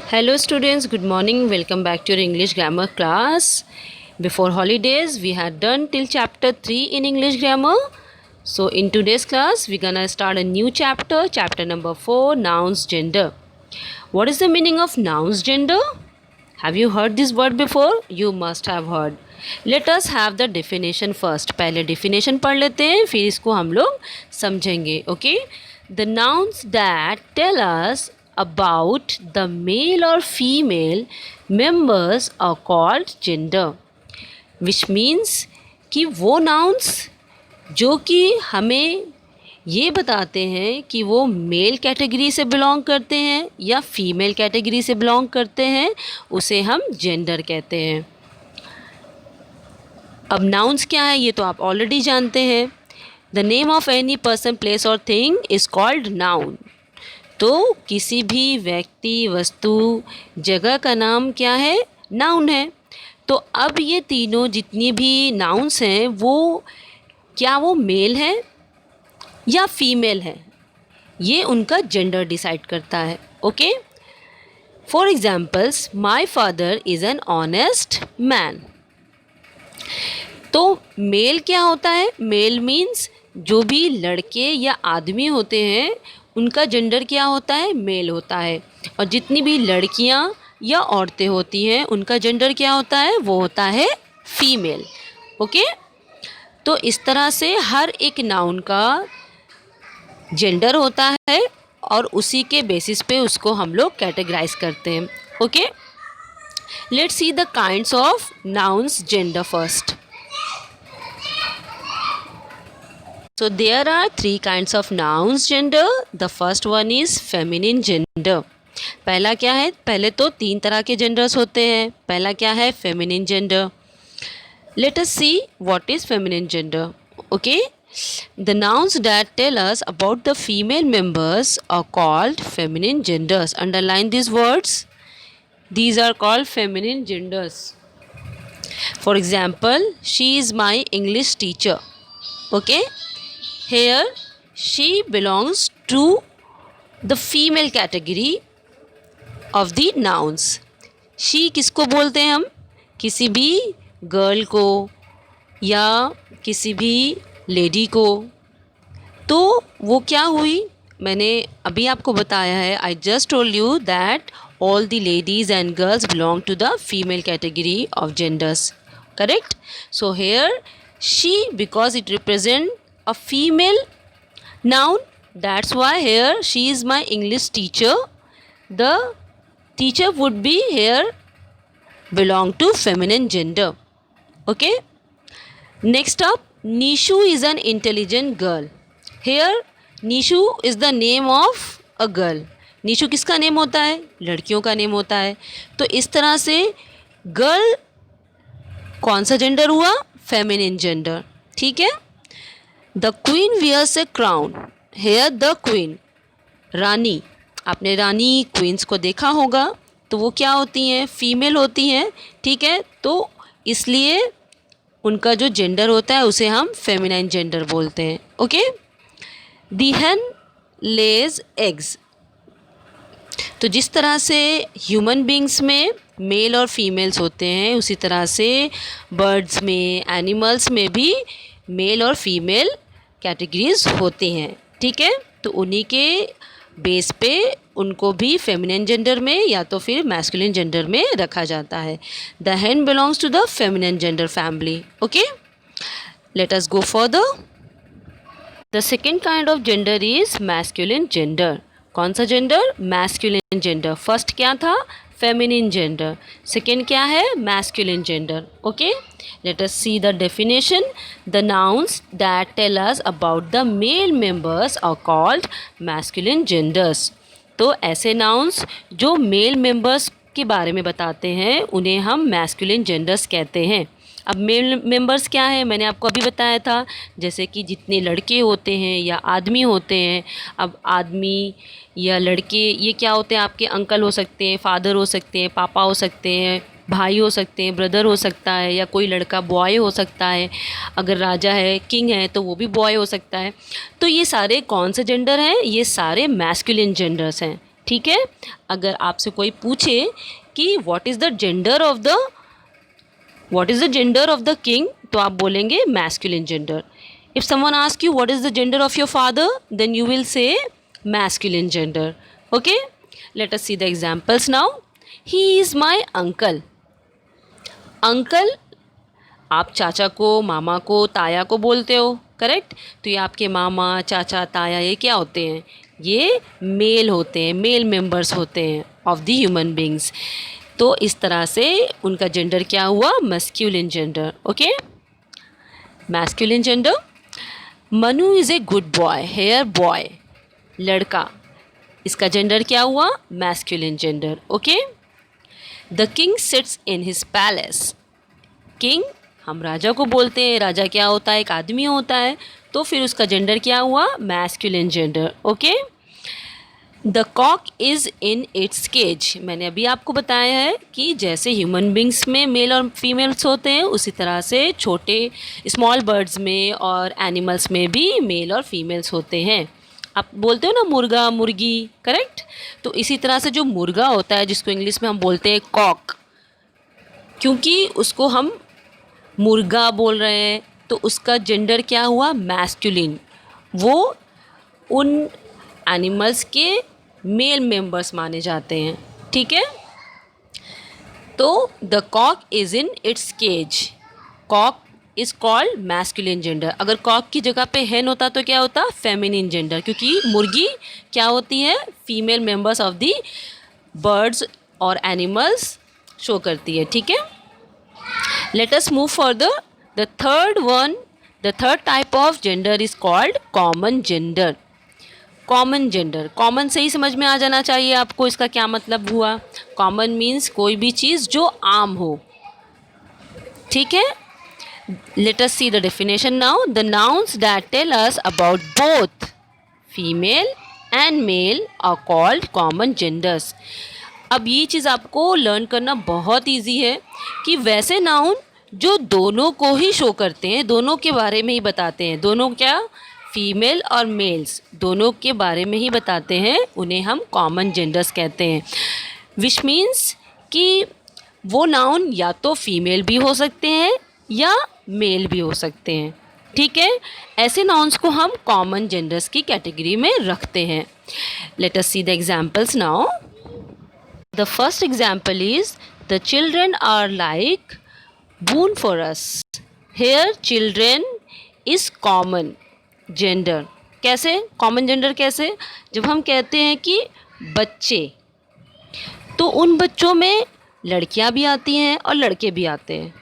Hello students, good morning. Welcome back to your English grammar class. Before holidays, we had done till chapter 3 in English grammar. So in today's class, we're gonna start a new chapter, chapter number 4, nouns gender. What is the meaning of nouns gender? Have you heard this word before? You must have heard. Let us have the definition first. पहले definition पढ़ लेते हैं, फिर इसको हम लोग समझेंगे. Okay? The nouns that tell us about the male or female members are called gender. Which means कि वो nouns जो कि हमें ये बताते हैं कि वो मेल कैटेगरी से बिलोंग करते हैं या फीमेल कैटेगरी से बिलोंग करते हैं, उसे हम जेंडर कहते हैं. अब नाउन्स क्या है ये तो आप ऑलरेडी जानते हैं. The name of any person, place और थिंग इज़ कॉल्ड नाउन. तो किसी भी व्यक्ति, वस्तु, जगह का नाम क्या है? नाउन है. तो अब ये तीनों जितनी भी नाउन्स हैं वो क्या वो मेल है या फीमेल है, ये उनका जेंडर डिसाइड करता है. Okay. For examples, my father is an honest man. तो मेल क्या होता है? मेल मीन्स जो भी लड़के या आदमी होते हैं उनका जेंडर क्या होता है? मेल होता है. और जितनी भी लड़कियां या औरतें होती हैं उनका जेंडर क्या होता है? वो होता है फीमेल. ओके. तो इस तरह से हर एक नाउन का जेंडर होता है और उसी के बेसिस पे उसको हम लोग कैटेगराइज करते हैं. Okay. Let's see the kinds of nouns gender first. So there are three kinds of nouns gender. The first one is feminine gender. पहला क्या है? पहले तो तीन तरह के genders होते हैं. पहला क्या है? feminine gender. Let us see what is feminine gender. Okay. The nouns that tell us about the female members are called feminine genders. Underline these words. These are called feminine genders. For example, she is my English teacher. Okay. Here she belongs to the female category of the nouns. She किसको बोलते हैं हम? किसी भी girl को या किसी भी लेडी को. तो वो क्या हुई? मैंने अभी आपको बताया है. I just told you that all the ladies and girls belong to the female category of genders. Correct? So here she, because it represents a female noun, that's why here she is my English teacher. The teacher would be here belong to feminine gender. Okay. Next up, Nishu is an intelligent girl. Here Nishu is the name of a girl. Nishu किसका name होता है? लड़कियों का name होता है. तो इस तरह से गर्ल कौन सा जेंडर हुआ? Feminine gender. ठीक है. The queen wears a crown. Here the queen, रानी. आपने रानी क्वींस को देखा होगा. तो वो क्या होती हैं? फीमेल होती हैं. ठीक है. तो इसलिए उनका जो जेंडर होता है उसे हम फेमिनाइन जेंडर बोलते हैं. ओके. दी hen लेज एग्स. तो जिस तरह से ह्यूमन बींग्स में मेल और फीमेल्स होते हैं उसी तरह से बर्ड्स में, एनिमल्स में भी मेल और फीमेल कैटेगरीज होती हैं. ठीक है. तो उन्हीं के बेस पे उनको भी फेमिनिन जेंडर में या तो फिर मैस्कुलिन जेंडर में रखा जाता है. The hen belongs to the feminine gender family. Okay. Let us go further. The second kind of gender is masculine gender. कौन सा जेंडर? Masculine gender. फर्स्ट क्या था? Feminine gender. सेकेंड क्या है? Masculine gender. Okay. Let us see the definition. The nouns that tell us about the male members are called masculine genders. तो ऐसे nouns जो male members के बारे में बताते हैं उन्हें हम मैस्कुलिन जेंडर्स कहते हैं. अब मेल मेंबर्स क्या है? मैंने आपको अभी बताया था. जैसे कि जितने लड़के होते हैं या आदमी होते हैं. अब आदमी या लड़के ये क्या होते हैं? आपके अंकल हो सकते हैं, फादर हो सकते हैं, पापा हो सकते हैं, भाई हो सकते हैं, ब्रदर हो सकता है, या कोई लड़का बॉय हो सकता है. अगर राजा है, किंग है, तो वो भी बॉय हो सकता है. तो ये सारे कौन से जेंडर हैं? ये सारे मैस्कुलिन जेंडर्स हैं. ठीक है। अगर आपसे कोई पूछे कि what is the gender of the king, तो आप बोलेंगे masculine gender. If someone ask you what is the gender of your father, then you will say masculine gender. Okay, let us see the examples now. He is my uncle. Uncle आप चाचा को, मामा को, ताया को बोलते हो, correct. तो ये आपके मामा, चाचा, ताया ये क्या होते हैं? ये मेल होते हैं, मेल मेंबर्स होते हैं ऑफ द ह्यूमन बींग्स। तो इस तरह से उनका जेंडर क्या हुआ? Masculine gender. Okay, masculine gender. Manu is a good boy, hair boy, लड़का, इसका जेंडर क्या हुआ? Masculine gender. Okay. The king sits in his palace. King हम राजा को बोलते हैं, राजा क्या होता है? एक आदमी होता है, तो फिर उसका जेंडर क्या हुआ? Masculine gender. Okay. The cock is in its cage. मैंने अभी आपको बताया है कि जैसे ह्यूमन बींग्स में मेल और फीमेल्स होते हैं, उसी तरह से छोटे स्मॉल बर्ड्स में और एनिमल्स में भी मेल और फीमेल्स होते हैं। आप बोलते हो ना मुर्गा, मुर्गी, करेक्ट। तो इसी तरह से जो मुर्गा होता है, जिसको इंग्लिश में हम बोलते हैं कॉक, क्योंकि उसको हम मुर्गा बोल रहे हैं, तो उसका जेंडर क्या हुआ? मैस्कुलिन। वो उन एनिमल्स के मेल मेंबर्स माने जाते हैं, ठीक है। तो the cock is in its cage. Cock is called masculine gender. अगर कॉक की जगह पे हेन होता तो क्या होता? फेमिनिन जेंडर, क्योंकि मुर्गी क्या होती है? Female members of the birds और एनिमल्स शो करती है, ठीक है। Let us move further. The third type of gender is called common gender. Common gender, common से ही समझ में आ जाना चाहिए आपको इसका क्या मतलब हुआ। कॉमन मीन्स कोई भी चीज़ जो आम हो, ठीक है। Let us see the definition now. The nouns that tell us about both female and male are called common genders. अब ये चीज़ आपको लर्न करना बहुत ईजी है कि वैसे नाउन जो दोनों को ही शो करते हैं, दोनों के बारे में ही बताते हैं, दोनों क्या? फीमेल और मेल्स दोनों के बारे में ही बताते हैं, उन्हें हम कॉमन जेंडर्स कहते हैं। विच मीन्स कि वो नाउन या तो फीमेल भी हो सकते हैं या मेल भी हो सकते हैं, ठीक है। ऐसे नाउन्स को हम कॉमन जेंडर्स की कैटेगरी में रखते हैं। Late us see the examples now. The first example is the children are like boon for us. Here children is common gender. कैसे common gender? कैसे? जब हम कहते हैं कि बच्चे, तो उन बच्चों में लड़कियां भी आती हैं और लड़के भी आते हैं,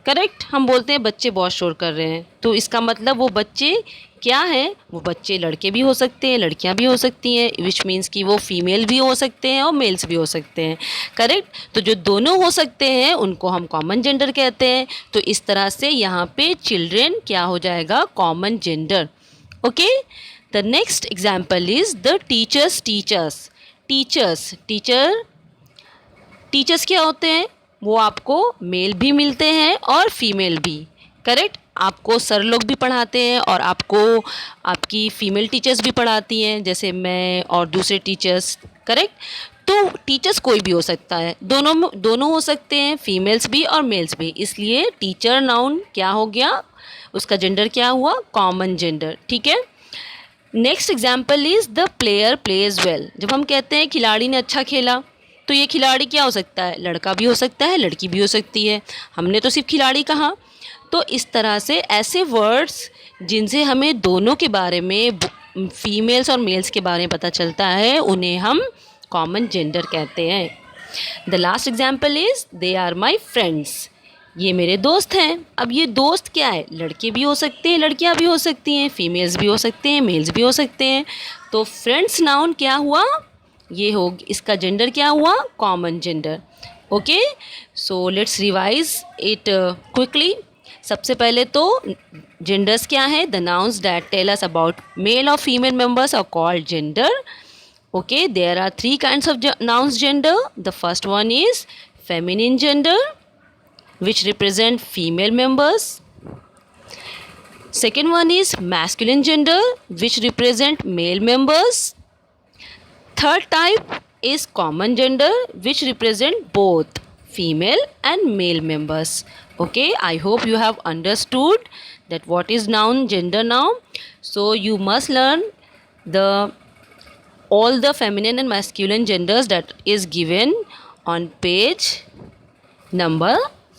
करेक्ट। हम बोलते हैं बच्चे बहुत शोर कर रहे हैं, तो इसका मतलब वो बच्चे क्या है? वो बच्चे लड़के भी हो सकते हैं, लड़कियां भी हो सकती हैं, विच मीन्स कि वो फीमेल भी हो सकते हैं और मेल्स भी हो सकते हैं, करेक्ट। तो जो दोनों हो सकते हैं उनको हम कॉमन जेंडर कहते हैं। तो इस तरह से यहाँ पे चिल्ड्रेन क्या हो जाएगा? Common gender. Okay. The next example is the teachers. Teachers क्या होते हैं? वो आपको मेल भी मिलते हैं और फीमेल भी, करेक्ट। आपको सर लोग भी पढ़ाते हैं और आपको आपकी फ़ीमेल टीचर्स भी पढ़ाती हैं, जैसे मैं और दूसरे टीचर्स, करेक्ट। तो टीचर्स कोई भी हो सकता है, दोनों हो सकते हैं, फीमेल्स भी और मेल्स भी। इसलिए टीचर नाउन क्या हो गया? उसका जेंडर क्या हुआ? कॉमन जेंडर, ठीक है। Next example is the player pledge well. जब हम कहते हैं खिलाड़ी ने अच्छा खेला, तो ये खिलाड़ी क्या हो सकता है? लड़का भी हो सकता है, लड़की भी हो सकती है, हमने तो सिर्फ खिलाड़ी कहा। तो इस तरह से ऐसे वर्ड्स जिनसे हमें दोनों के बारे में, फीमेल्स और मेल्स के बारे में पता चलता है, उन्हें हम कॉमन जेंडर कहते हैं। The last example is they are my friends. ये मेरे दोस्त हैं। अब ये दोस्त क्या है? लड़के भी हो सकते हैं, लड़कियां भी हो सकती हैं, फीमेल्स भी हो सकते हैं, मेल्स भी हो सकते हैं। तो फ्रेंड्स नाउन क्या हुआ? ये हो, इसका जेंडर क्या हुआ? Common gender. Okay, so let's revise it quickly. सबसे पहले तो जेंडर्स क्या है? The nouns that tell us about male और female members are called gender. Okay, there are three kinds of nouns gender. The first one is feminine gender, which represent female members. Second one is masculine gender, which represent male members. Third type is common gender which represent both female and male members. Okay, I hope you have understood that what is noun gender now. So you must learn the all the feminine and masculine genders that is given on page number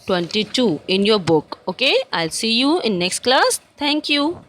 22 in your book. Okay, I'll see you in next class. Thank you.